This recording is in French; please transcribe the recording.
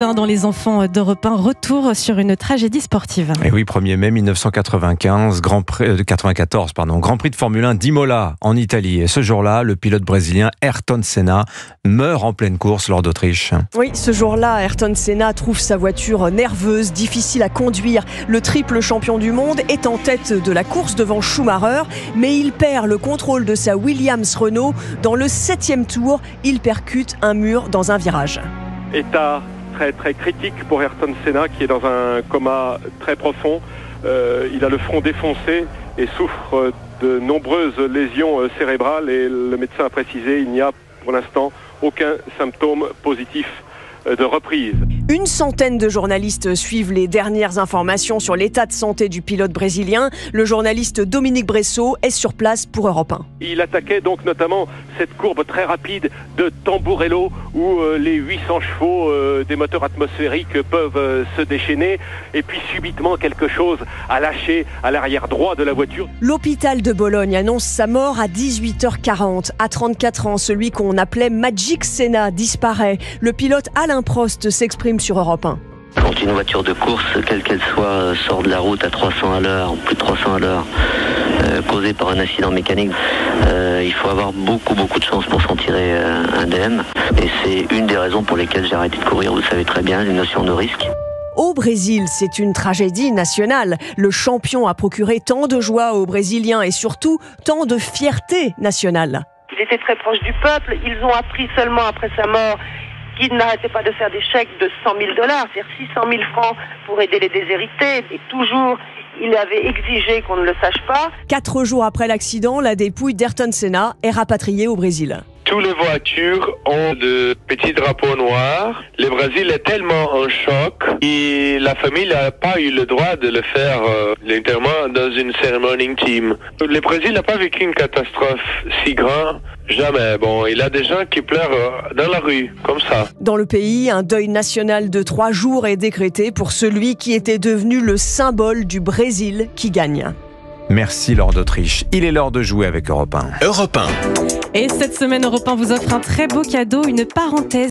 Dans les enfants d'Europe 1, retour sur une tragédie sportive. Et oui, 1er mai 1995, Grand Prix de Formule 1 d'Imola en Italie. Et ce jour-là, le pilote brésilien Ayrton Senna meurt en pleine course lors d'Autriche. Oui, ce jour-là, Ayrton Senna trouve sa voiture nerveuse, difficile à conduire. Le triple champion du monde est en tête de la course devant Schumacher, mais il perd le contrôle de sa Williams Renault. Dans le 7e tour, il percute un mur dans un virage. État très critique pour Ayrton Senna qui est dans un coma très profond. Il a le front défoncé et souffre de nombreuses lésions cérébrales et le médecin a précisé qu'il n'y a pour l'instant aucun symptôme positif de reprise. Une centaine de journalistes suivent les dernières informations sur l'état de santé du pilote brésilien. Le journaliste Dominique Bressot est sur place pour Europe 1. Il attaquait donc notamment cette courbe très rapide de Tamburello où les 800 chevaux des moteurs atmosphériques peuvent se déchaîner et puis subitement quelque chose a lâché à l'arrière droit de la voiture. L'hôpital de Bologne annonce sa mort à 18h40. À 34 ans, celui qu'on appelait Magic Senna disparaît. Le pilote Alain Prost s'exprime sur Europe 1. Quand une voiture de course, quelle qu'elle soit, sort de la route à 300 à l'heure, plus de 300 à l'heure, causée par un accident mécanique, il faut avoir beaucoup de chance pour s'en tirer indemne. Et c'est une des raisons pour lesquelles j'ai arrêté de courir, vous le savez très bien, une notion de risque. Au Brésil, c'est une tragédie nationale. Le champion a procuré tant de joie aux Brésiliens et surtout tant de fierté nationale. Il était très proche du peuple. Ils ont appris seulement après sa mort qu'il n'arrêtait pas de faire des chèques de 100 000 $, c'est-à-dire 600 000 francs pour aider les déshérités. Et toujours, il avait exigé qu'on ne le sache pas. 4 jours après l'accident, la dépouille d'Ayrton Senna est rapatriée au Brésil. Toutes les voitures ont de petits drapeaux noirs. Le Brésil est tellement en choc et la famille n'a pas eu le droit de le faire l'enterrement dans une cérémonie intime. Le Brésil n'a pas vécu une catastrophe si grande. Jamais. Bon, il y a des gens qui pleurent dans la rue, comme ça. Dans le pays, un deuil national de 3 jours est décrété pour celui qui était devenu le symbole du Brésil qui gagne. Merci Laure d'Autriche. Il est l'heure de jouer avec Europe 1. Europe 1. Et cette semaine, Europe 1 vous offre un très beau cadeau, une parenthèse